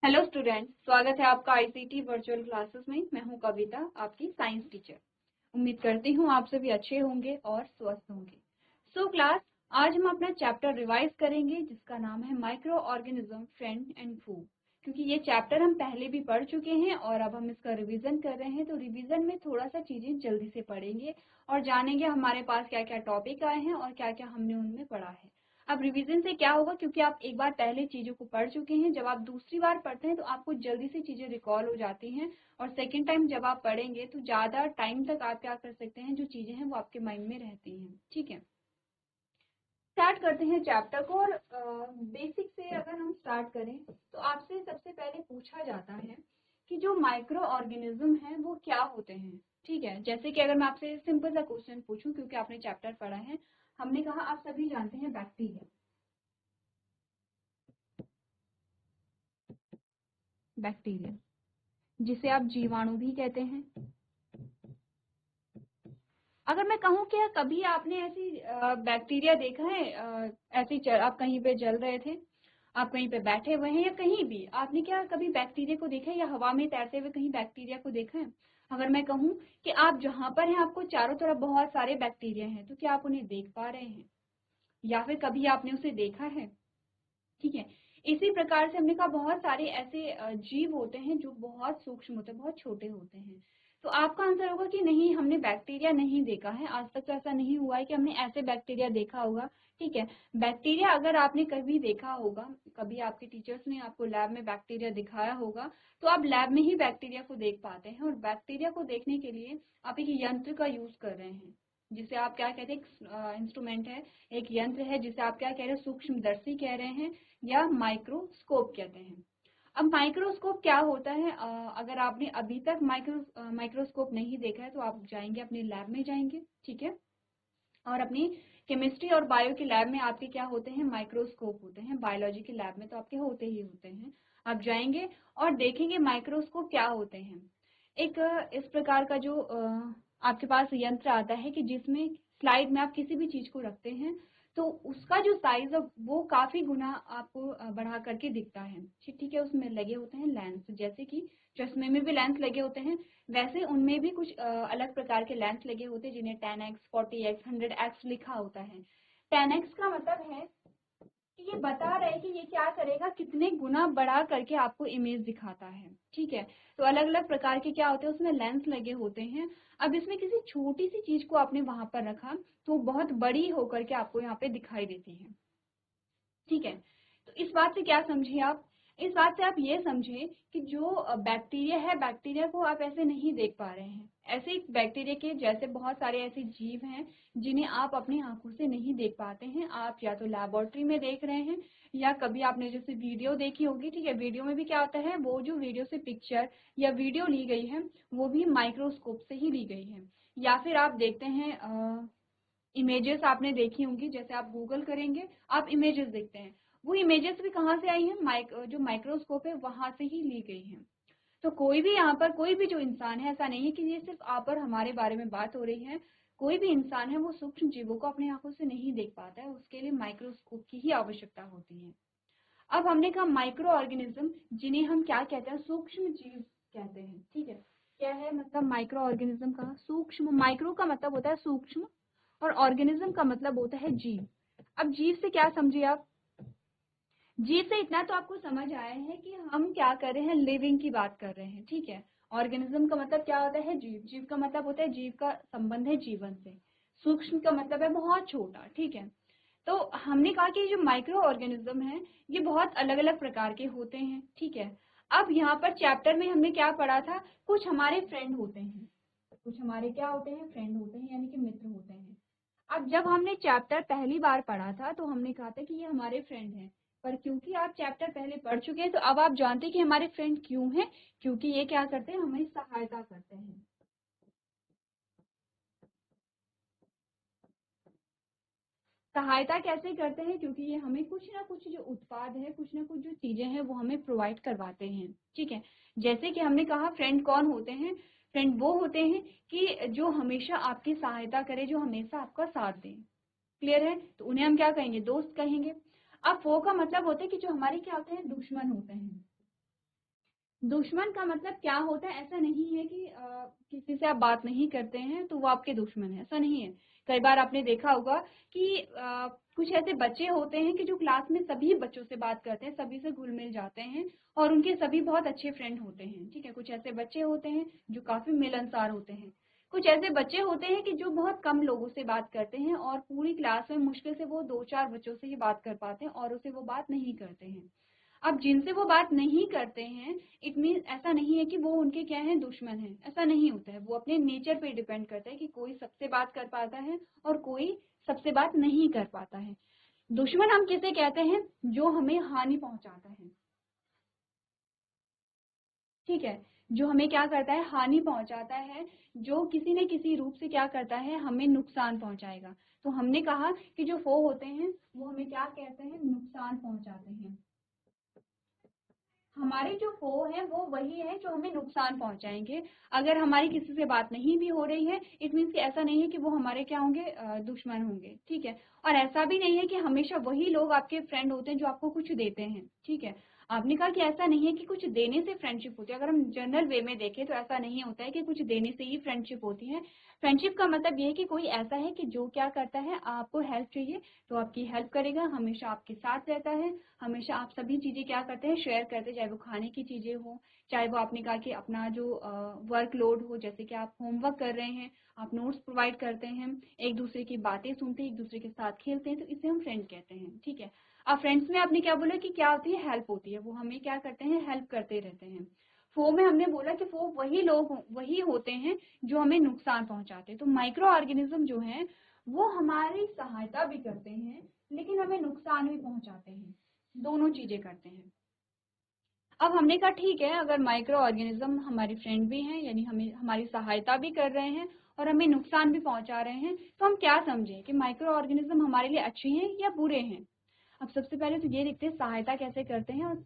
Hello student, स्वागत है आपका आईसीटी वर्चुअल क्लासेस में। मैं हूं कविता, आपकी साइंस टीचर। उम्मीद करती हूं आप सभी अच्छे होंगे और स्वस्थ होंगे। सो क्लास, आज हम अपना चैप्टर रिवाइज करेंगे जिसका नाम है माइक्रो ऑर्गेनिज्म फ्रेंड एंड फू। क्योंकि ये चैप्टर हम पहले भी पढ़ चुके हैं और अब हम इसका रिवीजन कर रहे हैं, तो रिवीजन में थोड़ा सा चीजें जल्दी से पढ़ेंगे और जानेंगे हमारे पास क्या क्या टॉपिक आए हैं और क्या क्या हमने उनमें पढ़ा है। अब रिवीजन से क्या होगा, क्योंकि आप एक बार पहले चीजों को पढ़ चुके हैं, जब आप दूसरी बार पढ़ते हैं तो आपको जल्दी से चीजें रिकॉल हो जाती हैं और सेकंड टाइम जब आप पढ़ेंगे तो ज्यादा टाइम तक आप क्या कर सकते हैं, जो चीजें हैं वो आपके माइंड में रहती हैं। ठीक है, स्टार्ट करते हैं चैप्टर को। और बेसिक से अगर हम स्टार्ट करें तो आपसे सबसे पहले पूछा जाता है कि जो माइक्रो ऑर्गेनिज्म है वो क्या होते हैं। ठीक है, जैसे कि अगर मैं आपसे सिंपल सा क्वेश्चन पूछूं, क्योंकि आपने चैप्टर पढ़ा है, हमने कहा आप सभी जानते हैं बैक्टीरिया। बैक्टीरिया जिसे आप जीवाणु भी कहते हैं। अगर मैं कहूँ कि कभी आपने ऐसी बैक्टीरिया देखा है, आप कहीं पे जल रहे थे, आप कहीं पे बैठे हुए हैं या कहीं भी, आपने क्या कभी बैक्टीरिया को देखा है या हवा में तैरते हुए कहीं बैक्टीरिया को देखा है? अगर मैं कहूँ कि आप जहां पर हैं आपको चारों तरफ बहुत सारे बैक्टीरिया हैं, तो क्या आप उन्हें देख पा रहे हैं या फिर कभी आपने उसे देखा है? ठीक है, इसी प्रकार से हमने कहा बहुत सारे ऐसे जीव होते हैं जो बहुत सूक्ष्म होते हैं, बहुत छोटे होते हैं। तो आपका आंसर होगा कि नहीं, हमने बैक्टीरिया नहीं देखा है, आज तक तो ऐसा नहीं हुआ है कि हमने ऐसे बैक्टीरिया देखा होगा। ठीक है, बैक्टीरिया अगर आपने कभी देखा होगा, कभी आपके टीचर्स ने आपको लैब में बैक्टीरिया दिखाया होगा, तो आप लैब में ही बैक्टीरिया को देख पाते हैं। और बैक्टीरिया को देखने के लिए आप एक यंत्र का यूज कर रहे हैं, जिसे आप क्या कहते हैं, इंस्ट्रूमेंट है, एक यंत्र है जिसे आप क्या कह रहे हैं, सूक्ष्मदर्शी कह रहे हैं या माइक्रोस्कोप कहते हैं। अब माइक्रोस्कोप क्या होता है, अगर आपने अभी तक माइक्रोस्कोप नहीं देखा है तो आप जाएंगे अपने लैब में जाएंगे। ठीक है, और अपनी केमिस्ट्री और बायो की लैब में आपके क्या होते हैं, माइक्रोस्कोप होते हैं। बायोलॉजी की लैब में तो आपके होते ही होते हैं। आप जाएंगे और देखेंगे माइक्रोस्कोप क्या होते हैं। एक इस प्रकार का जो आपके पास यंत्र आता है कि जिसमें स्लाइड में आप किसी भी चीज को रखते हैं तो उसका जो साइज है वो काफी गुना आपको बढ़ा करके दिखता है। ठीक है, उसमें लगे होते हैं लेंस, जैसे कि चश्मे में भी लेंस लगे होते हैं, वैसे उनमें भी कुछ अलग प्रकार के लेंस लगे होते हैं जिन्हें 10x, 40x, 100x लिखा होता है। 10x का मतलब है कि ये बता रहे हैं कि ये क्या करेगा, कितने गुना बढ़ा करके आपको इमेज दिखाता है। ठीक है, तो अलग अलग प्रकार के क्या होते हैं, उसमें लेंस लगे होते हैं। अब इसमें किसी छोटी सी चीज को आपने वहां पर रखा तो बहुत बड़ी होकर के आपको यहाँ पे दिखाई देती है। ठीक है, तो इस बात से क्या समझे आप, इस बात से आप ये समझे कि जो बैक्टीरिया है, बैक्टीरिया को आप ऐसे नहीं देख पा रहे हैं। ऐसे ही बैक्टीरिया के जैसे बहुत सारे ऐसे जीव हैं जिन्हें आप अपनी आंखों से नहीं देख पाते हैं। आप या तो लैबोरेटरी में देख रहे हैं या कभी आपने जैसे वीडियो देखी होगी। ठीक है, वीडियो में भी क्या होता है, वो जो वीडियो से पिक्चर या वीडियो ली गई है वो भी माइक्रोस्कोप से ही ली गई है। या फिर आप देखते हैं इमेजेस आपने देखी होंगी, जैसे आप गूगल करेंगे आप इमेजेस देखते हैं, वो इमेजेस भी कहाँ से आई हैं, जो माइक्रोस्कोप है वहां से ही ली गई हैं। तो कोई भी यहाँ पर कोई भी जो इंसान है, ऐसा नहीं है कि ये सिर्फ आप और हमारे बारे में बात हो रही है, कोई भी इंसान है वो सूक्ष्म जीवों को अपनी आंखों से नहीं देख पाता है, उसके लिए माइक्रोस्कोप की ही आवश्यकता होती है। अब हमने कहा माइक्रो ऑर्गेनिज्म, जिन्हें हम क्या कहते हैं, सूक्ष्म जीव कहते हैं। ठीक है, क्या है मतलब माइक्रो ऑर्गेनिज्म का, सूक्ष्म, माइक्रो का मतलब होता है सूक्ष्म और ऑर्गेनिज्म का मतलब होता है जीव। अब जीव से क्या समझिए आप, जीव से इतना तो आपको समझ आया है कि हम क्या कर रहे हैं, लिविंग की बात कर रहे हैं। ठीक है, ऑर्गेनिज्म का मतलब क्या होता है, जीव। जीव का मतलब होता है जीव का संबंध है जीवन से। सूक्ष्म का मतलब है बहुत छोटा। ठीक है, तो हमने कहा कि जो माइक्रो ऑर्गेनिज्म है ये बहुत अलग अलग प्रकार के होते हैं। ठीक है, अब यहाँ पर चैप्टर में हमने क्या पढ़ा था, कुछ हमारे फ्रेंड होते हैं, कुछ हमारे क्या होते हैं, फ्रेंड होते हैं, यानी कि मित्र होते हैं। अब जब हमने चैप्टर पहली बार पढ़ा था तो हमने कहा था कि ये हमारे फ्रेंड हैं, पर क्योंकि आप चैप्टर पहले पढ़ चुके हैं तो अब आप जानते हैं कि हमारे फ्रेंड क्यों हैं, क्योंकि ये क्या करते हैं, हमें सहायता करते हैं। सहायता कैसे करते हैं, क्योंकि ये हमें कुछ ना कुछ जो उत्पाद है, कुछ ना कुछ जो चीजें हैं वो हमें प्रोवाइड करवाते हैं। ठीक है, जैसे कि हमने कहा फ्रेंड कौन होते हैं, फ्रेंड वो होते हैं कि जो हमेशा आपकी सहायता करे, जो हमेशा आपका साथ दे। क्लियर है, तो उन्हें हम क्या कहेंगे, दोस्त कहेंगे। अब वो का मतलब होता है कि जो हमारे क्या होते हैं, दुश्मन होते हैं। दुश्मन का मतलब क्या होता है? ऐसा नहीं है कि किसी से आप बात नहीं करते हैं तो वो आपके दुश्मन है, ऐसा नहीं है। कई बार आपने देखा होगा कि कुछ ऐसे बच्चे होते हैं कि जो क्लास में सभी बच्चों से बात करते हैं, सभी से घुल मिल जाते हैं और उनके सभी बहुत अच्छे फ्रेंड होते हैं, ठीक है। कुछ ऐसे बच्चे होते हैं जो काफी मिलनसार होते हैं। कुछ ऐसे बच्चे होते हैं कि जो बहुत कम लोगों से बात करते हैं और पूरी क्लास में मुश्किल से वो 2-4 बच्चों से ही बात कर पाते हैं और उसे वो बात नहीं करते हैं। अब जिनसे वो बात नहीं करते हैं, इट मीन ऐसा नहीं है कि वो उनके क्या है, दुश्मन है, ऐसा नहीं होता है। वो अपने नेचर पे डिपेंड करता है कि कोई सबसे बात कर पाता है और कोई सबसे बात नहीं कर पाता है। दुश्मन हम किसे कहते हैं? जो हमें हानि पहुंचाता है, ठीक है। जो हमें क्या करता है, हानि पहुंचाता है। जो किसी न किसी रूप से क्या करता है, हमें नुकसान पहुंचाएगा। तो हमने कहा कि जो फो होते हैं वो हमें क्या कहते हैं, नुकसान पहुंचाते हैं। हमारे जो फो है वो वही है जो हमें नुकसान पहुंचाएंगे। अगर हमारी किसी से बात नहीं भी हो रही है, इट मीन्स कि ऐसा नहीं है कि वो हमारे क्या होंगे, दुश्मन होंगे, ठीक है। और ऐसा भी नहीं है कि हमेशा वही लोग आपके फ्रेंड होते हैं जो आपको कुछ देते हैं, ठीक है। आपने कहा कि ऐसा नहीं है कि कुछ देने से फ्रेंडशिप होती है। अगर हम जनरल वे में देखें तो ऐसा नहीं होता है कि कुछ देने से ही फ्रेंडशिप होती है। फ्रेंडशिप का मतलब ये है कि कोई ऐसा है कि जो क्या करता है, आपको हेल्प चाहिए तो आपकी हेल्प करेगा, हमेशा आपके साथ रहता है, हमेशा आप सभी चीजें क्या करते हैं, शेयर करते हैं, चाहे वो खाने की चीजें हो, चाहे वो आपने कहा कि अपना जो वर्कलोड हो, जैसे कि आप होमवर्क कर रहे हैं, आप नोट्स प्रोवाइड करते हैं, एक दूसरे की बातें सुनते हैं, एक दूसरे के साथ खेलते हैं, तो इसे हम फ्रेंड कहते हैं, ठीक है। अब फ्रेंड्स में आपने क्या बोला कि क्या होती है, हेल्प होती है, वो हमें क्या करते हैं, हेल्प करते रहते हैं। फो में हमने बोला कि वो वही लोग वही होते हैं जो हमें नुकसान पहुंचाते हैं। तो माइक्रो ऑर्गेनिज्म जो है वो हमारी सहायता भी करते हैं लेकिन हमें नुकसान भी पहुंचाते हैं, दोनों चीजें करते हैं। अब हमने कहा ठीक है, अगर माइक्रो ऑर्गेनिज्म हमारी फ्रेंड भी हैं, यानी हमें हमारी सहायता भी कर रहे हैं और हमें नुकसान भी पहुंचा रहे हैं, तो हम क्या समझें कि माइक्रो ऑर्गेनिज्म हमारे लिए अच्छे हैं या बुरे हैं। अब सबसे पहले तो ये देखते हैं सहायता कैसे करते हैं और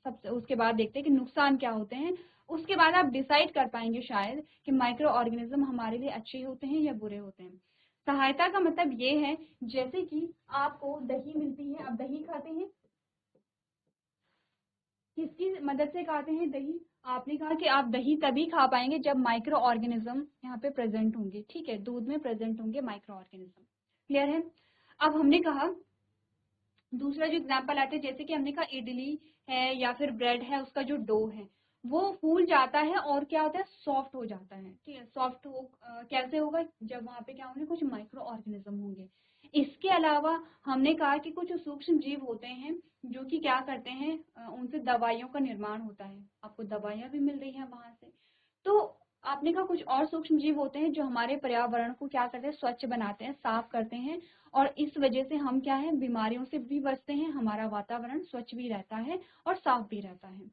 सबसे उसके बाद देखते हैं कि नुकसान क्या होते हैं। उसके बाद आप डिसाइड कर पाएंगे शायद कि माइक्रो ऑर्गेनिज्म हमारे लिए अच्छे होते हैं या बुरे होते हैं। सहायता का मतलब ये है, जैसे कि आपको दही मिलती है, आप दही खाते हैं, किसकी मदद से खाते हैं दही? आपने कहा कि आप दही तभी खा पाएंगे जब माइक्रो ऑर्गेनिज्म यहाँ पे प्रेजेंट होंगे, ठीक है, दूध में प्रेजेंट होंगे माइक्रो ऑर्गेनिज्म। क्लियर है? अब हमने कहा दूसरा जो एग्जाम्पल आते हैं, जैसे कि हमने कहा इडली है या फिर ब्रेड है, उसका जो डो है वो फूल जाता है और क्या होता है, सॉफ्ट हो जाता है, ठीक है। सॉफ्ट हो कैसे होगा, जब वहां पे क्या होंगे, कुछ माइक्रो ऑर्गेनिज्म होंगे। इसके अलावा हमने कहा कि कुछ सूक्ष्म जीव होते हैं जो कि क्या करते हैं, उनसे दवाइयों का निर्माण होता है, आपको दवाइयां भी मिल रही हैं वहां से। तो आपने कहा कुछ और सूक्ष्म जीव होते हैं जो हमारे पर्यावरण को क्या करते हैं, स्वच्छ बनाते हैं, साफ करते हैं और इस वजह से हम क्या है, बीमारियों से भी बचते हैं, हमारा वातावरण स्वच्छ भी रहता है और साफ भी रहता है।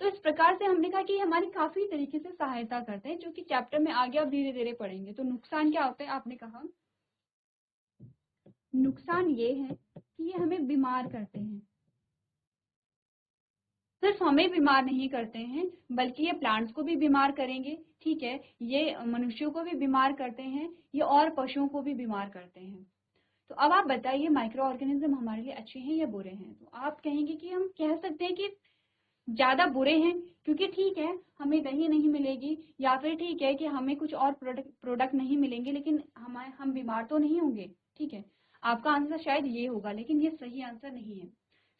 तो इस प्रकार से हमने कहा कि हमारी काफी तरीके से सहायता करते हैं, जो कि चैप्टर में आगे आप धीरे धीरे पढ़ेंगे। तो नुकसान क्या होते हैं, आपने कहा नुकसान ये है कि ये हमें बीमार करते हैं। सिर्फ हमें बीमार नहीं करते हैं बल्कि ये प्लांट्स को भी बीमार करेंगे, ठीक है, ये मनुष्यों को भी बीमार करते हैं, ये और पशुओं को भी बीमार करते हैं। तो अब आप बताइए माइक्रो ऑर्गेनिज्म हमारे लिए अच्छे हैं या बुरे हैं? तो आप कहेंगे कि हम कह सकते हैं कि ज्यादा बुरे हैं, क्योंकि ठीक है हमें दही नहीं मिलेगी या फिर ठीक है कि हमें कुछ और प्रोडक्ट नहीं मिलेंगे लेकिन हम बीमार तो नहीं होंगे, ठीक है। आपका आंसर शायद ये होगा लेकिन ये सही आंसर नहीं है।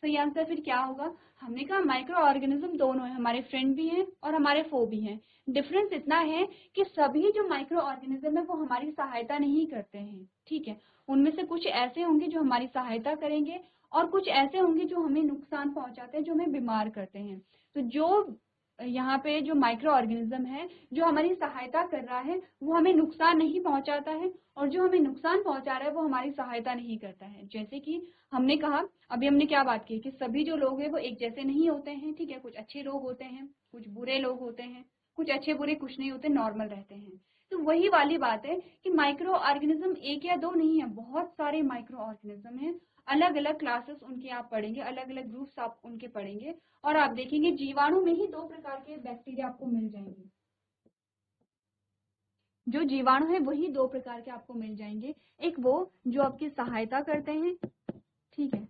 सही आंसर फिर क्या होगा? हमने कहा माइक्रो ऑर्गेनिज्म दोनों है, हमारे फ्रेंड भी हैं और हमारे फो भी हैं। डिफरेंस इतना है कि सभी जो माइक्रो ऑर्गेनिज्म है वो हमारी सहायता नहीं करते हैं, ठीक है। उनमें से कुछ ऐसे होंगे जो हमारी सहायता करेंगे और कुछ ऐसे होंगे जो हमें नुकसान पहुंचाते हैं, जो हमें बीमार करते हैं। तो जो यहाँ पे जो माइक्रो ऑर्गेनिज्म है जो हमारी सहायता कर रहा है वो हमें नुकसान नहीं पहुंचाता है और जो हमें नुकसान पहुंचा रहा है वो हमारी सहायता नहीं करता है। जैसे कि हमने कहा, अभी हमने क्या बात की कि सभी जो लोग हैं वो एक जैसे नहीं होते हैं, ठीक है, कुछ अच्छे लोग होते हैं, कुछ बुरे लोग होते हैं, कुछ अच्छे बुरे कुछ नहीं होते, नॉर्मल रहते हैं। तो वही वाली बात है कि माइक्रो ऑर्गेनिज्म एक या दो नहीं है, बहुत सारे माइक्रो ऑर्गेनिज्म है। अलग अलग क्लासेस उनके आप पढ़ेंगे, अलग अलग ग्रुप्स आप उनके पढ़ेंगे और आप देखेंगे जीवाणु में ही दो प्रकार के बैक्टीरिया आपको मिल जाएंगे। जो जीवाणु है वही दो प्रकार के आपको मिल जाएंगे, एक वो जो आपकी सहायता करते हैं, ठीक है,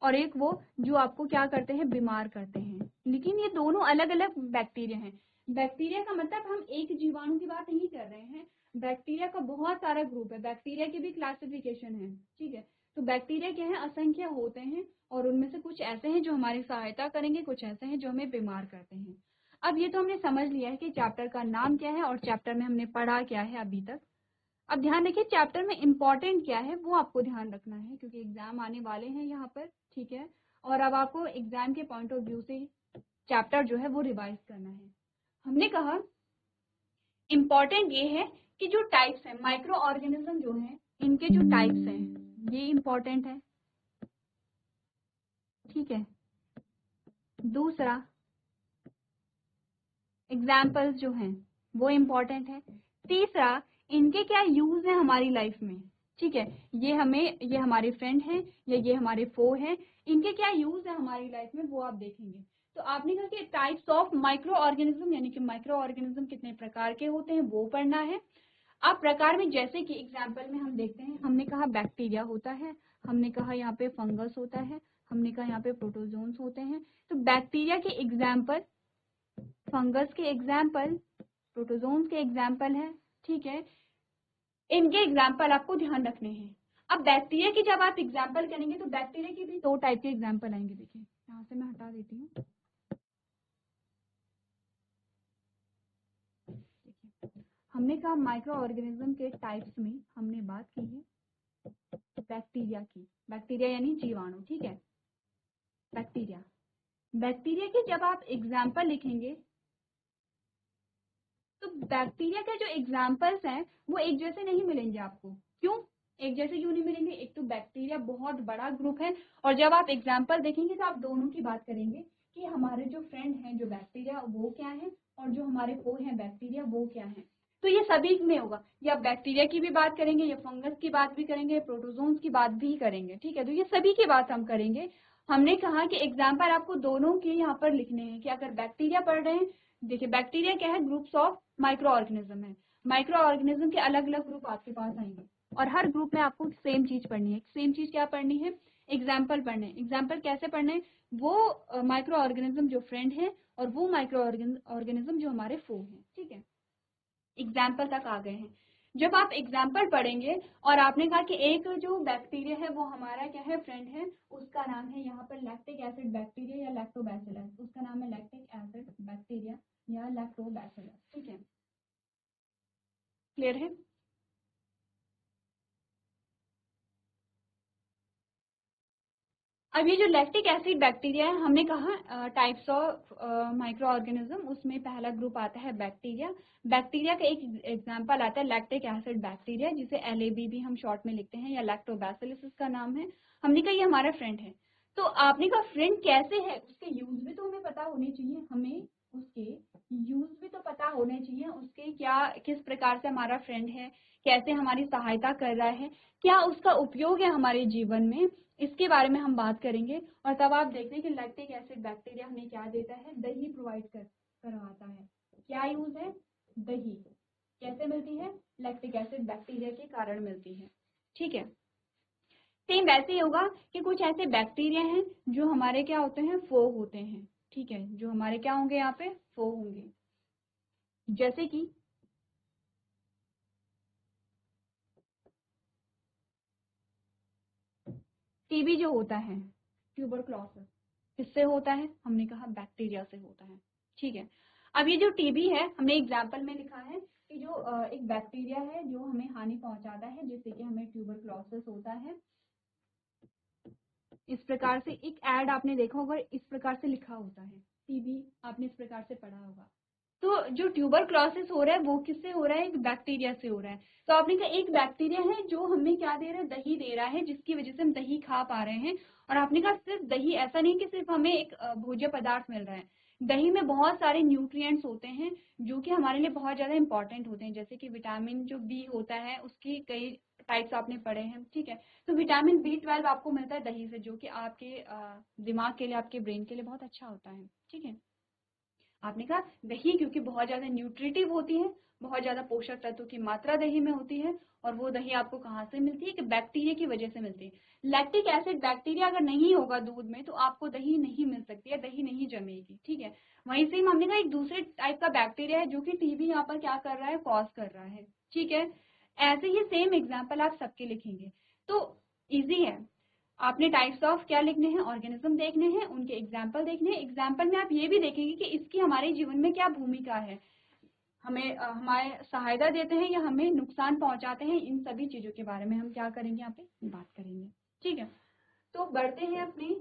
और एक वो जो आपको क्या करते हैं, बीमार करते हैं। लेकिन ये दोनों अलग अलग बैक्टीरिया हैं। बैक्टीरिया का मतलब हम एक जीवाणु की बात नहीं कर रहे हैं, बैक्टीरिया का बहुत सारा ग्रुप है, बैक्टीरिया की भी क्लासिफिकेशन है, ठीक है। तो बैक्टीरिया क्या है, असंख्य होते हैं, और उनमें से कुछ ऐसे हैं जो हमारी सहायता करेंगे, कुछ ऐसे हैं जो हमें बीमार करते हैं। अब ये तो हमने समझ लिया है कि चैप्टर का नाम क्या है और चैप्टर में हमने पढ़ा क्या है अभी तक। अब ध्यान रखिए चैप्टर में इम्पोर्टेंट क्या है वो आपको ध्यान रखना है, क्योंकि एग्जाम आने वाले हैं यहाँ पर, ठीक है। और अब आपको एग्जाम के पॉइंट ऑफ व्यू से चैप्टर जो है वो रिवाइज करना है। हमने कहा इम्पोर्टेंट ये है कि जो टाइप्स हैं, माइक्रो ऑर्गेनिज्म जो है, इनके जो टाइप्स हैं ये इम्पोर्टेंट है, ठीक है। दूसरा, एग्जाम्पल्स जो हैं वो इम्पोर्टेंट है। तीसरा, इनके क्या यूज है हमारी लाइफ में, ठीक है। ये हमारे फ्रेंड हैं या ये हमारे फो हैं, इनके क्या यूज है हमारी लाइफ में वो आप देखेंगे। तो आपने कहा कि टाइप्स ऑफ माइक्रो ऑर्गेनिज्म, यानी कि माइक्रो ऑर्गेनिज्म कितने प्रकार के होते हैं वो पढ़ना है। अब प्रकार में जैसे कि एग्जाम्पल में हम देखते हैं, हमने कहा बैक्टीरिया होता है, हमने कहा यहाँ पे फंगस होता है, हमने कहा यहाँ पे प्रोटोजोन्स होते हैं। तो बैक्टीरिया के एग्जाम्पल, फंगस के एग्जाम्पल, प्रोटोजोन्स के एग्जाम्पल है, ठीक है। इनके एग्जाम्पल आपको ध्यान रखने हैं। अब बैक्टीरिया की जब आप एग्जाम्पल करेंगे तो बैक्टीरिया की भी दो टाइप के एग्जाम्पल आएंगे। देखिए यहाँ से मैं हटा देती हूँ। हमने कहा माइक्रो ऑर्गेनिज्म के टाइप्स में हमने बात की है बैक्टीरिया की, बैक्टीरिया यानी जीवाणु, ठीक है। बैक्टीरिया, बैक्टीरिया की जब आप एग्जाम्पल लिखेंगे तो बैक्टीरिया के जो एग्जाम्पल्स हैं वो एक जैसे नहीं मिलेंगे आपको। क्यों एक जैसे क्यों नहीं मिलेंगे? एक तो बैक्टीरिया बहुत बड़ा ग्रुप है, और जब आप एग्जाम्पल देखेंगे तो आप दोनों की बात करेंगे कि हमारे जो फ्रेंड हैं जो बैक्टीरिया वो क्या है, और जो हमारे फो हैं बैक्टीरिया वो क्या है। तो ये सभी में होगा, या बैक्टीरिया की भी बात करेंगे, या फंगस की बात भी करेंगे, प्रोटोजोन्स की बात भी करेंगे, ठीक है। तो ये सभी की बात हम करेंगे। हमने कहा कि एग्जाम्पल आपको दोनों के यहाँ पर लिखने हैं कि अगर बैक्टीरिया पढ़ रहे हैं, देखिए बैक्टीरिया क्या है, ग्रुप्स ऑफ माइक्रो ऑर्गेनिज्म है। माइक्रो ऑर्गेनिज्म के अलग अलग ग्रुप आपके पास आएंगे, और हर ग्रुप में आपको सेम चीज पढ़नी है। सेम चीज क्या पढ़नी है? एग्जाम्पल पढ़ने। एग्जाम्पल कैसे पढ़ने? वो माइक्रो ऑर्गेनिज्म जो फ्रेंड है, और वो माइक्रो ऑर्गेनिज्म जो हमारे फो हैं, ठीक है। एग्जाम्पल तक आ गए हैं। जब आप एग्जाम्पल पढ़ेंगे, और आपने कहा कि एक जो बैक्टीरिया है वो हमारा क्या है, फ्रेंड है, उसका नाम है यहाँ पर लैक्टिक एसिड बैक्टीरिया या लैक्टोबैसिलस, उसका नाम है लैक्टिक एसिड बैक्टीरिया या लैक्टोबैसिलस, ठीक है। क्लियर है? अब ये जो लैक्टिक एसिड बैक्टीरिया है, हमने कहा टाइप्स ऑफ माइक्रो ऑर्गेनिज्म, उसमें पहला ग्रुप आता है बैक्टीरिया। बैक्टीरिया का एक एग्जांपल आता है लैक्टिक एसिड बैक्टीरिया, जिसे LAB भी हम शॉर्ट में लिखते हैं, या लैक्टोबैसिलस इसका नाम है। हमने कहा ये हमारा फ्रेंड है। तो आपने कहा फ्रेंड कैसे है, उसके यूज भी तो हमें पता होने चाहिए, हमें उसके यूज भी तो पता होने चाहिए, उसके क्या किस प्रकार से हमारा फ्रेंड है, कैसे हमारी सहायता कर रहा है, क्या उसका उपयोग है हमारे जीवन में, इसके बारे में हम बात करेंगे। और तब आप देखते हैं कि लैक्टिक एसिड बैक्टीरिया हमें क्या देता है, दही प्रोवाइड करवाता है। क्या यूज है? दही। कैसे मिलती है? लैक्टिक एसिड बैक्टीरिया के कारण मिलती है, ठीक है। सेम वैसे ही होगा कि कुछ ऐसे बैक्टीरिया हैं जो हमारे क्या होते हैं, फो होते हैं, ठीक है, जो हमारे क्या होंगे, यहाँ पे फो होंगे। जैसे कि टीबी जो होता है, ट्यूबरक्लोसिस, किससे होता है? हमने कहा बैक्टीरिया से होता है, ठीक है। अब ये जो टीबी है, हमने एग्जाम्पल में लिखा है कि जो एक बैक्टीरिया है जो हमें हानि पहुंचाता है, जिससे कि हमें ट्यूबरक्लोसिस होता है। इस प्रकार से एक ऐड आपने देखा होगा, इस प्रकार से लिखा होता है टीबी, आपने इस प्रकार से पढ़ा होगा। तो जो ट्यूबरक्लोसिस हो रहा है वो किससे हो रहा है? एक बैक्टीरिया से हो रहा है। तो आपने कहा एक बैक्टीरिया है जो हमें क्या दे रहा है, दही दे रहा है, जिसकी वजह से हम दही खा पा रहे हैं। और आपने कहा सिर्फ दही, ऐसा नहीं कि सिर्फ हमें एक भोज्य पदार्थ मिल रहा है, दही में बहुत सारे न्यूट्रिएंट्स होते हैं जो कि हमारे लिए बहुत ज्यादा इंपॉर्टेंट होते हैं। जैसे कि विटामिन जो बी होता है उसकी कई टाइप्स आपने पढ़े हैं, ठीक है। तो विटामिन B12 आपको मिलता है दही से, जो कि आपके दिमाग के लिए, आपके ब्रेन के लिए बहुत अच्छा होता है, ठीक है। आपने कहा दही क्योंकि बहुत ज्यादा न्यूट्रिटिव होती है, बहुत ज्यादा पोषक तत्वों की मात्रा दही में होती है, और वो दही आपको कहाँ से मिलती है कि बैक्टीरिया की वजह से मिलती है। लैक्टिक एसिड बैक्टीरिया अगर नहीं होगा दूध में तो आपको दही नहीं मिल सकती है, दही नहीं जमेगी, ठीक है। वहीं से हमने कहा एक दूसरे टाइप का बैक्टीरिया है जो कि टीबी यहाँ पर क्या कर रहा है, कॉज कर रहा है, ठीक है। ऐसे ही सेम एग्जाम्पल आप सबके लिखेंगे तो इजी है। आपने टाइप्स ऑफ क्या लिखने हैं, ऑर्गेनिज्म देखने हैं, उनके एग्जाम्पल देखने हैं। एग्जाम्पल में आप ये भी देखेंगे कि इसकी हमारे जीवन में क्या भूमिका है, हमें हमारे सहायता देते हैं या हमें नुकसान पहुंचाते हैं, इन सभी चीजों के बारे में हम क्या करेंगे, यहाँ पे बात करेंगे, ठीक है। तो बढ़ते हैं अपनी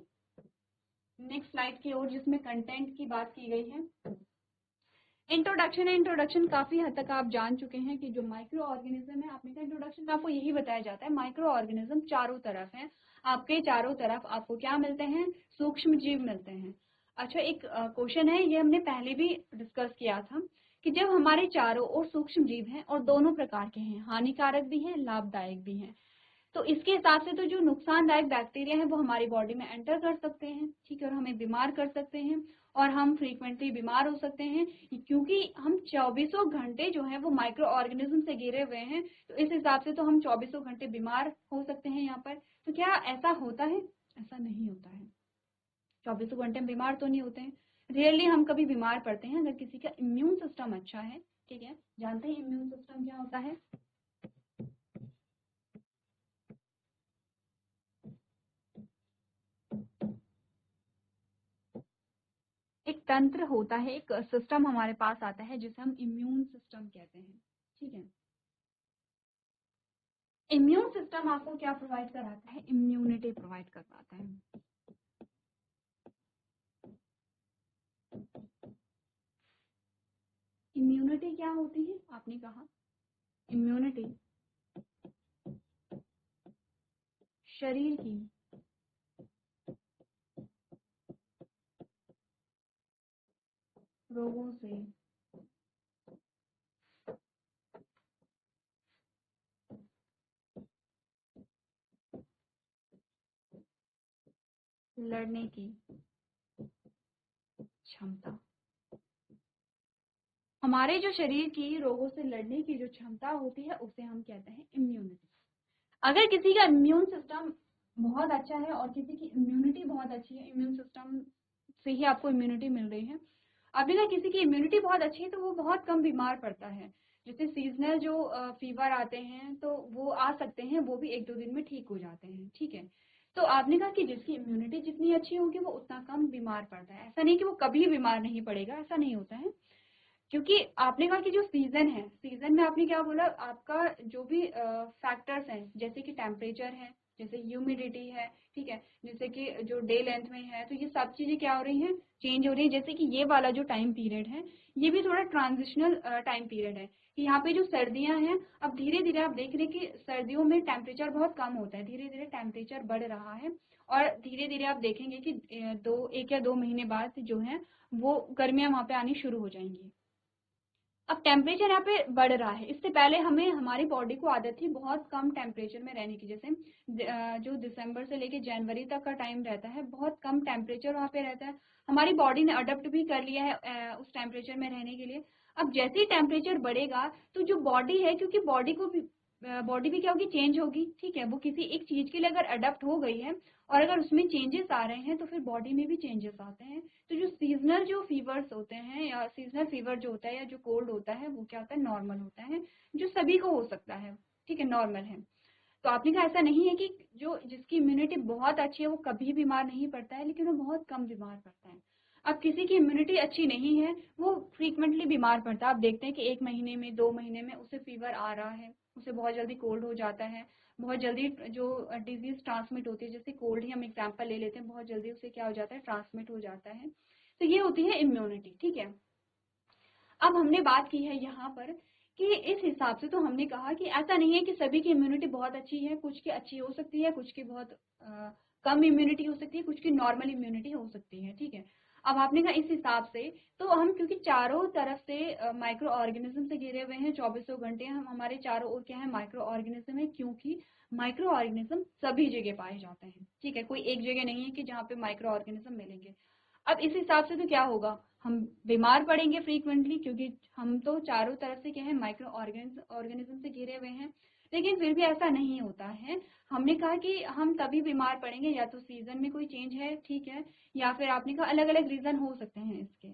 नेक्स्ट स्लाइड की ओर जिसमें कंटेंट की बात की गई है। इंट्रोडक्शन है, इंट्रोडक्शन काफी हद तक आप जान चुके हैं कि जो माइक्रो ऑर्गेनिज्म है, आपने कहा इंट्रोडक्शन में आपको यही बताया जाता है माइक्रो ऑर्गेनिज्म चारों तरफ है, आपके चारों तरफ आपको क्या मिलते हैं, सूक्ष्म जीव मिलते हैं। अच्छा, एक क्वेश्चन है, ये हमने पहले भी डिस्कस किया था कि जब हमारे चारों ओर सूक्ष्म जीव हैं और दोनों प्रकार के हैं, हानिकारक भी हैं, लाभदायक भी हैं, तो इसके हिसाब से तो जो नुकसानदायक बैक्टीरिया है वो हमारी बॉडी में एंटर कर सकते हैं, ठीक है, और हमें बीमार कर सकते हैं, और हम फ्रीक्वेंटली बीमार हो सकते हैं क्योंकि हम 24 घंटे जो है वो माइक्रो ऑर्गेनिज्म से घिरे हुए हैं। तो इस हिसाब से तो हम 24 घंटे बीमार हो सकते हैं यहाँ पर। तो क्या ऐसा होता है? ऐसा नहीं होता है, 24 घंटे में बीमार तो नहीं होते हैं। रियरली हम कभी बीमार पड़ते हैं अगर किसी का इम्यून सिस्टम अच्छा है, ठीक है। जानते हैं इम्यून सिस्टम क्या होता है? एक तंत्र होता है, एक सिस्टम हमारे पास आता है जिसे हम इम्यून सिस्टम कहते हैं, ठीक है। इम्यून सिस्टम आपको क्या प्रोवाइड कराता है? इम्यूनिटी प्रोवाइड करवाता है। इम्यूनिटी क्या होती है? आपने कहा इम्यूनिटी शरीर की रोगों से लड़ने की क्षमता। हमारे जो शरीर की रोगों से लड़ने की जो क्षमता होती है उसे हम कहते हैं इम्यूनिटी। अगर किसी का इम्यून सिस्टम बहुत अच्छा है और किसी की इम्यूनिटी बहुत अच्छी है, इम्यून सिस्टम से ही आपको इम्यूनिटी मिल रही है, अब अगर किसी की इम्यूनिटी बहुत अच्छी है तो वो बहुत कम बीमार पड़ता है। जैसे सीजनल जो फीवर आते हैं तो वो आ सकते हैं, वो भी 1-2 दिन में ठीक हो जाते हैं, ठीक है। तो आपने कहा कि जिसकी इम्यूनिटी जितनी अच्छी होगी वो उतना कम बीमार पड़ता है। ऐसा नहीं कि वो कभी बीमार नहीं पड़ेगा, ऐसा नहीं होता है। क्योंकि आपने कहा कि जो सीजन है, सीजन में आपने क्या बोला, आपका जो भी फैक्टर्स हैं जैसे कि टेम्परेचर है, जैसे ह्यूमिडिटी है, ठीक है, जैसे कि जो डे लेंथ में है, तो ये सब चीजें क्या हो रही हैं, चेंज हो रही है। जैसे कि ये वाला जो टाइम पीरियड है ये भी थोड़ा ट्रांजिशनल टाइम पीरियड है कि यहाँ पे जो सर्दियां हैं, अब धीरे धीरे आप देख रहे हैं कि सर्दियों में टेम्परेचर बहुत कम होता है, धीरे धीरे टेम्परेचर बढ़ रहा है, और धीरे धीरे आप देखेंगे कि 1 या 2 महीने बाद जो है वो गर्मियां वहां पे आनी शुरू हो जाएंगी। अब टेम्परेचर यहाँ पे बढ़ रहा है, इससे पहले हमें हमारी बॉडी को आदत थी बहुत कम टेम्परेचर में रहने की। जैसे जो दिसंबर से लेके जनवरी तक का टाइम रहता है, बहुत कम टेम्परेचर वहाँ पे रहता है, हमारी बॉडी ने अडॉप्ट भी कर लिया है उस टेम्परेचर में रहने के लिए। अब जैसे ही टेम्परेचर बढ़ेगा तो जो बॉडी है, क्योंकि बॉडी भी क्या होगी, चेंज होगी, ठीक है। वो किसी एक चीज के लिए अगर अडॉप्ट हो गई है और अगर उसमें चेंजेस आ रहे हैं तो फिर बॉडी में भी चेंजेस आते हैं। तो जो सीजनल जो फीवर्स होते हैं या सीजनल फीवर जो होता है या जो कोल्ड होता है वो क्या होता है, नॉर्मल होता है, जो सभी को हो सकता है, ठीक है, नॉर्मल है। तो आपने कहा ऐसा नहीं है कि जो जिसकी इम्यूनिटी बहुत अच्छी है वो कभी बीमार नहीं पड़ता है, लेकिन वो बहुत कम बीमार पड़ता है। अब किसी की इम्यूनिटी अच्छी नहीं है, वो फ्रीक्वेंटली बीमार पड़ता है। आप देखते हैं कि 1 महीने में 2 महीने में उसे फीवर आ रहा है, उसे बहुत जल्दी कोल्ड हो जाता है, बहुत जल्दी जो डिजीज ट्रांसमिट होती है, जैसे कोल्ड ही हम एग्जाम्पल ले लेते हैं, बहुत जल्दी उसे क्या हो जाता है, ट्रांसमिट हो जाता है। तो ये होती है इम्यूनिटी, ठीक है। अब हमने बात की है यहाँ पर कि इस हिसाब से तो हमने कहा कि ऐसा नहीं है कि सभी की इम्यूनिटी बहुत अच्छी है, कुछ की अच्छी हो सकती है, कुछ की बहुत कम इम्यूनिटी हो सकती है, कुछ की नॉर्मल इम्यूनिटी हो सकती है, ठीक है। अब आपने कहा इस हिसाब से तो हम, क्योंकि चारों तरफ से माइक्रो ऑर्गेनिज्म से घिरे हुए हैं, 24 घंटे हम हमारे चारों ओर क्या है, माइक्रो ऑर्गेनिज्म है, क्योंकि माइक्रो ऑर्गेनिज्म सभी जगह पाए जाते हैं, ठीक है। कोई एक जगह नहीं है कि जहाँ पे माइक्रो ऑर्गेनिज्म मिलेंगे। अब इस हिसाब से तो क्या होगा, हम बीमार पड़ेंगे फ्रीक्वेंटली, क्योंकि हम तो चारों तरफ से क्या है, माइक्रो ऑर्गेनिज्म से घिरे हुए हैं। लेकिन फिर भी ऐसा नहीं होता है। हमने कहा कि हम तभी बीमार पड़ेंगे या तो सीजन में कोई चेंज है, ठीक है, या फिर आपने कहा अलग अलग रीजन हो सकते हैं इसके।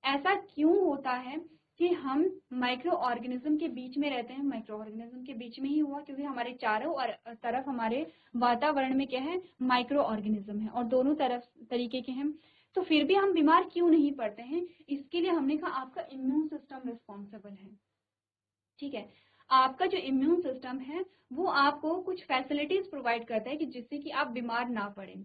ऐसा क्यों होता है कि हम माइक्रो ऑर्गेनिज्म के बीच में रहते हैं, माइक्रो ऑर्गेनिज्म के बीच में ही हुआ क्योंकि हमारे चारों और तरफ हमारे वातावरण में क्या है, माइक्रो ऑर्गेनिज्म है और दोनों तरफ तरीके के हैं। तो फिर भी हम बीमार क्यों नहीं पड़ते हैं, इसके लिए हमने कहा आपका इम्यून सिस्टम रिस्पॉन्सिबल है। ठीक है, आपका जो इम्यून सिस्टम है वो आपको कुछ फैसिलिटीज प्रोवाइड करता है कि जिससे कि आप बीमार ना पड़े,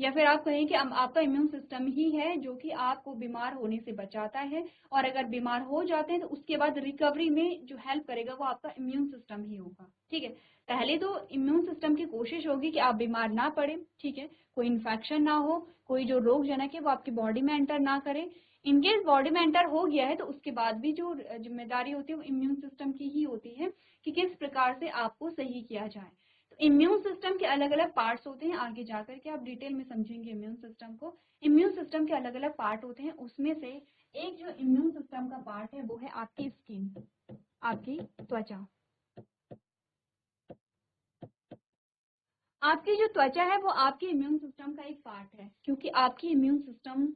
या फिर आप कहें कि आपका इम्यून सिस्टम ही है जो कि आपको बीमार होने से बचाता है, और अगर बीमार हो जाते हैं तो उसके बाद रिकवरी में जो हेल्प करेगा वो आपका इम्यून सिस्टम ही होगा। ठीक है, पहले तो इम्यून सिस्टम की कोशिश होगी कि आप बीमार ना पड़े, ठीक है, कोई इन्फेक्शन ना हो, कोई जो रोगजनक है वो आपकी बॉडी में एंटर ना करे। इनकेस बॉडी में एंटर हो गया है तो उसके बाद भी जो जिम्मेदारी होती है वो इम्यून सिस्टम की ही होती है कि किस प्रकार से आपको सही किया जाए। तो इम्यून सिस्टम के अलग अलग पार्ट्स होते हैं, आगे जाकर के आप डिटेल में समझेंगे इम्यून सिस्टम को। इम्यून सिस्टम के अलग अलग पार्ट होते हैं, उसमें से एक जो इम्यून सिस्टम का पार्ट है वो है आपकी स्किन, आपकी त्वचा। आपकी जो त्वचा है वो आपके इम्यून सिस्टम का एक पार्ट है, क्योंकि आपकी इम्यून सिस्टम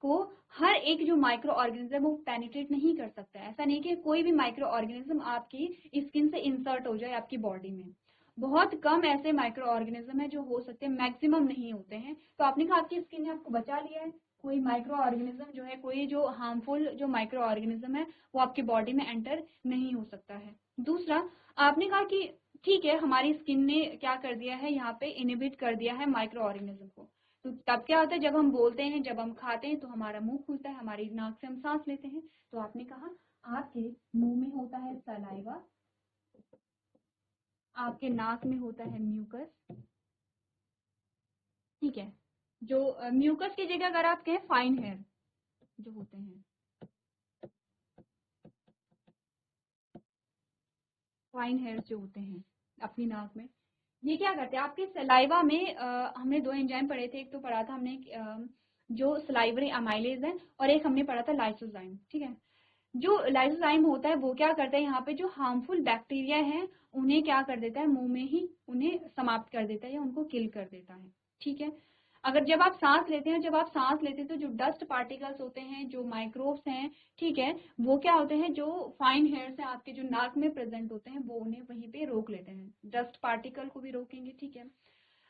को हर एक जो माइक्रो ऑर्गेनिज्म वो पेनिट्रेट नहीं कर सकता है। ऐसा नहीं कि कोई भी माइक्रो ऑर्गेनिज्म आपकी स्किन से इंसर्ट हो जाए आपकी बॉडी में। बहुत कम ऐसे माइक्रो ऑर्गेनिज्म है जो हो सकते हैं, मैक्सिमम नहीं होते हैं। तो आपने कहा आपकी स्किन ने आपको बचा लिया है, कोई माइक्रो ऑर्गेनिज्म जो है, कोई जो हार्मफुल जो माइक्रो ऑर्गेनिज्म है वो आपकी बॉडी में एंटर नहीं हो सकता है। दूसरा, आपने कहा कि ठीक है हमारी स्किन ने क्या कर दिया है, यहाँ पे इनिबिट कर दिया है माइक्रो ऑर्गेनिज्म को। तो तब क्या होता है, जब हम बोलते हैं, जब हम खाते हैं तो हमारा मुंह खुलता है, हमारी नाक से हम सांस लेते हैं। तो आपने कहा आपके मुंह में होता है सलाइवा, आपके नाक में होता है म्यूकस। ठीक है, जो म्यूकस की जगह अगर आप कहें फाइन हेयर जो होते हैं, फाइन हेयर जो होते हैं अपनी नाक में, ये क्या करते हैं आपके सलाइवा में। हमने दो एंजाइम पढ़े थे, एक तो पढ़ा था हमने जो सलाइवरी अमाइलेज है, और एक हमने पढ़ा था लाइसोजाइम। ठीक है, जो लाइसोजाइम होता है वो क्या करता है, यहाँ पे जो हार्मफुल बैक्टीरिया है उन्हें क्या कर देता है, मुंह में ही उन्हें समाप्त कर देता है या उनको किल कर देता है। ठीक है, अगर जब आप सांस लेते हैं, जब आप सांस लेते हैं तो जो डस्ट पार्टिकल्स होते हैं, जो माइक्रोब्स हैं, ठीक है, वो क्या होते हैं, जो फाइन हेयर्स हैं आपके जो नाक में प्रेजेंट होते हैं वो उन्हें वहीं पे रोक लेते हैं, डस्ट पार्टिकल को भी रोकेंगे। ठीक है,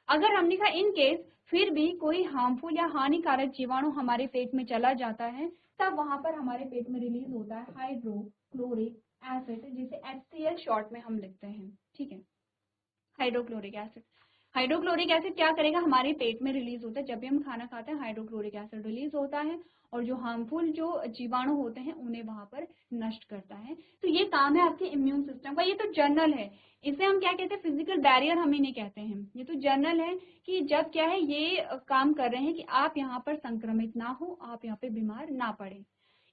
अगर हमने कहा इन केस फिर भी कोई हार्मफुल या हानिकारक जीवाणु हमारे पेट में चला जाता है, तब वहां पर हमारे पेट में रिलीज होता है हाइड्रोक्लोरिक एसिड, जिसे HCl शॉर्ट में हम लिखते हैं। ठीक है, हाइड्रोक्लोरिक एसिड। हाइड्रोक्लोरिक एसिड क्या करेगा, हमारे पेट में रिलीज होता है, जब भी हम खाना खाते हैं हाइड्रोक्लोरिक एसिड रिलीज होता है और जो हार्मफुल जो जीवाणु होते हैं उन्हें वहां पर नष्ट करता है। तो ये काम है आपके इम्यून सिस्टम का। ये तो जर्नल है, इसे हम क्या कहते हैं, फिजिकल बैरियर हम इन्हें कहते हैं। ये तो जर्नल है कि जब क्या है ये काम कर रहे हैं कि आप यहाँ पर संक्रमित ना हो, आप यहाँ पे बीमार ना पड़े।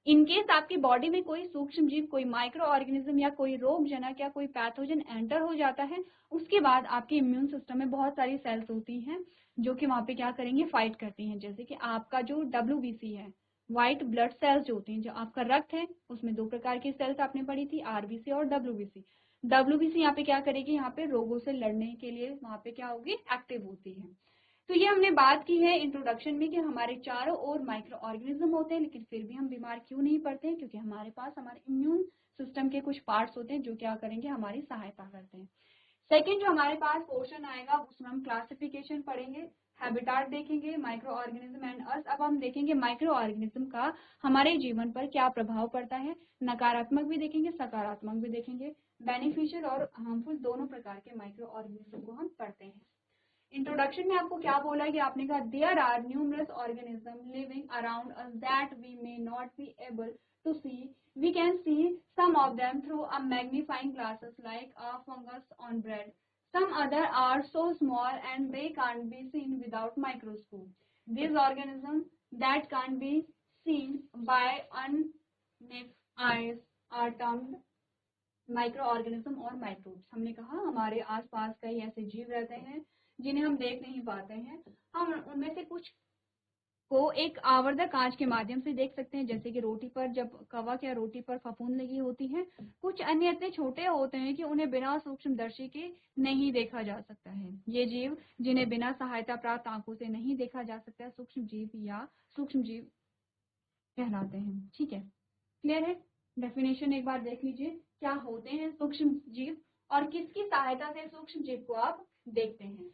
इनकेस आपकी बॉडी में कोई सूक्ष्म जीव, कोई माइक्रो ऑर्गेनिज्म या कोई रोगजनक या कोई पैथोजन एंटर हो जाता है, उसके बाद आपके इम्यून सिस्टम में बहुत सारी सेल्स होती हैं जो कि वहां पे क्या करेंगे, फाइट करती हैं। जैसे कि आपका जो WBC है, व्हाइट ब्लड सेल्स जो होती हैं, जो आपका रक्त है उसमें दो प्रकार की सेल्स आपने पढ़ी थी, RBC और WBC। WBC यहाँ पे क्या करेगी, यहाँ पे रोगों से लड़ने के लिए वहां पे क्या होगी, एक्टिव होती है। तो ये हमने बात की है इंट्रोडक्शन में कि हमारे चारों ओर माइक्रो ऑर्गेनिज्म होते हैं, लेकिन फिर भी हम बीमार क्यों नहीं पड़ते हैं, क्योंकि हमारे पास हमारे इम्यून सिस्टम के कुछ पार्ट्स होते हैं जो क्या करेंगे, हमारी सहायता करते हैं। सेकेंड जो हमारे पास पोर्शन आएगा उसमें हम क्लासिफिकेशन पढ़ेंगे, हैबिटाट देखेंगे, माइक्रो ऑर्गेनिज्म एंड अस। अब हम देखेंगे माइक्रो ऑर्गेनिज्म का हमारे जीवन पर क्या प्रभाव पड़ता है, नकारात्मक भी देखेंगे, सकारात्मक भी देखेंगे, बेनिफिशियल और हार्मफुल दोनों प्रकार के माइक्रो ऑर्गेनिज्म को हम पढ़ते हैं। इंट्रोडक्शन में आपको क्या बोला कि आपने कहा there are numerous organism living around us that we may not be able to see, we can see some of them through a magnifying glasses like a fungus on bread. Some other are so small and they can't be seen without microscope. These organisms that can't be seen by unnamed eyes are termed micro organism और microbes. हमने कहा हमारे आसपास कई ऐसे जीव रहते हैं जिन्हें हम देख नहीं पाते हैं, हम उनमें से कुछ को एक आवर्धक कांच के माध्यम से देख सकते हैं, जैसे कि रोटी पर जब कवक या रोटी पर फफूंद लगी होती है। कुछ अन्य इतने छोटे होते हैं कि उन्हें बिना सूक्ष्मदर्शी के नहीं देखा जा सकता है। ये जीव जिन्हें बिना सहायता प्राप्त आंखों से नहीं देखा जा सकता, सूक्ष्म जीव या सूक्ष्म जीव कहलाते हैं। ठीक है, क्लियर है? डेफिनेशन एक बार देख लीजिए, क्या होते हैं सूक्ष्म जीव और किसकी सहायता से सूक्ष्म जीव को आप देखते हैं।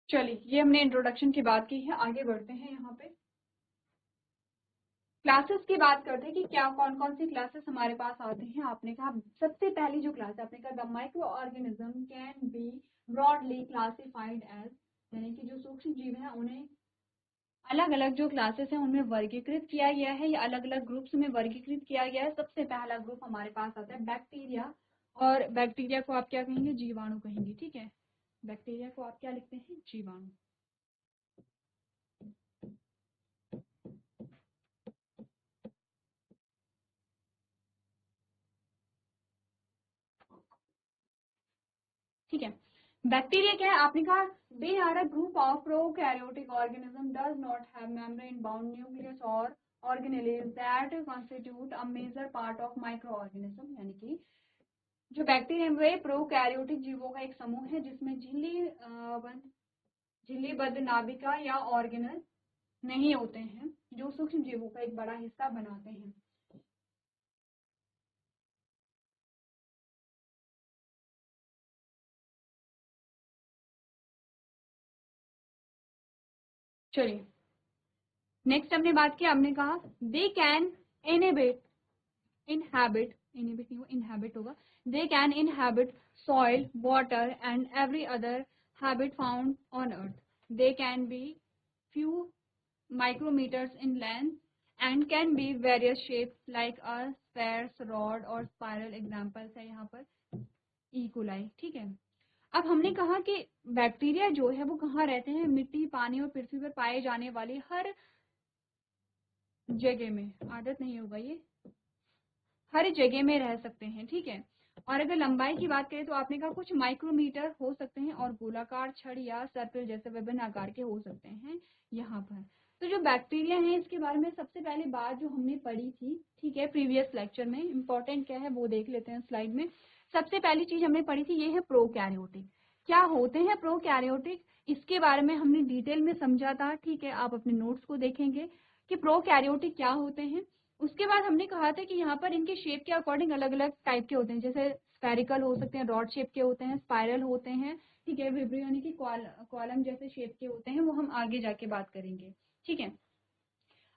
चलिए, ये हमने इंट्रोडक्शन की बात की है, आगे बढ़ते हैं। यहाँ पे क्लासेस की बात करते हैं कि क्या कौन कौन सी क्लासेस हमारे पास आते हैं। आपने कहा सबसे पहली जो क्लास है, आपने कहा the microorganism can be broadly classified as, यानी कि जो सूक्ष्म जीव हैं उन्हें अलग अलग जो क्लासेस हैं उनमें वर्गीकृत किया गया है, या अलग अलग ग्रुप्स में वर्गीकृत किया गया है। सबसे पहला ग्रुप हमारे पास आता है बैक्टीरिया, और बैक्टीरिया को आप क्या कहेंगे? जीवाणु कहेंगे। ठीक है, बैक्टीरिया को आप क्या लिखते हैं? जीवाणु। ठीक है, बैक्टीरिया क्या है? आपने कहा they are a group of prokaryotic organism does not have membrane bound nucleus और organelles that constitute a major part of micro organism, यानी कि जो बैक्टीरिया वे प्रोकैरियोटिक जीवों का एक समूह है जिसमें झिल्लीबद्ध नाभिका या ऑर्गेनल नहीं होते हैं, जो सूक्ष्म जीवों का एक बड़ा हिस्सा बनाते हैं। चलिए, नेक्स्ट हमने बात की, हमने कहा दे कैन इनहिबिट इनहिबिट नहीं होगा, इनहैबिट होगा। They can inhabit soil, water and every other habit found on earth. They can be few micrometers in length and can be various shapes like a spheres, rod और spiral। examples है यहाँ पर E. coli। ठीक है, अब हमने कहा कि बैक्टीरिया जो है वो कहाँ रहते हैं? मिट्टी, पानी और पृथ्वी पर पाए जाने वाली हर जगह में, आदत नहीं होगा ये, हर जगह में रह सकते हैं। ठीक है, और अगर लंबाई की बात करें तो आपने कहा कुछ माइक्रोमीटर हो सकते हैं और गोलाकार, छड़ या सर्कल जैसे विभिन्न आकार के हो सकते हैं यहाँ पर। तो जो बैक्टीरिया है इसके बारे में सबसे पहले बात जो हमने पढ़ी थी, ठीक है, प्रीवियस लेक्चर में, इंपॉर्टेंट क्या है वो देख लेते हैं स्लाइड में। सबसे पहली चीज हमने पढ़ी थी ये है प्रोकैरियोटिक। क्या होते हैं प्रोकैरियोटिक? इसके बारे में हमने डिटेल में समझा था। ठीक है, आप अपने नोट्स को देखेंगे कि प्रोकैरियोटिक क्या होते हैं। उसके बाद हमने कहा था कि यहाँ पर इनके शेप के अकॉर्डिंग अलग अलग टाइप के होते हैं, जैसे स्फेरिकल हो सकते हैं, रॉड शेप के होते हैं, स्पाइरल होते हैं। ठीक है, विब्रियो यानी कि कॉलम जैसे शेप के होते हैं, वो हम आगे जाके बात करेंगे। ठीक है,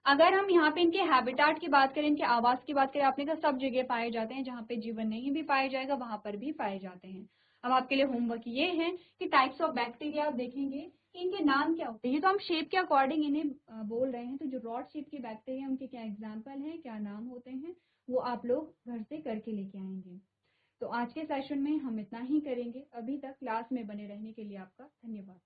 अगर हम यहाँ पे इनके हैबिटाट की बात करें, इनके आवास की बात करें, आपने कहा सब जगह पाए जाते हैं, जहाँ पे जीवन नहीं भी पाया जाएगा वहां पर भी पाए जाते हैं। अब आपके लिए होमवर्क ये है कि टाइप्स ऑफ बैक्टीरिया आप देखेंगे कि इनके नाम क्या होते हैं। ये तो हम शेप के अकॉर्डिंग इन्हें बोल रहे हैं, तो जो रॉड शेप के बैक्टीरिया उनके क्या एग्जाम्पल हैं, क्या नाम होते हैं, वो आप लोग घर से करके लेके आएंगे। तो आज के सेशन में हम इतना ही करेंगे। अभी तक क्लास में बने रहने के लिए आपका धन्यवाद।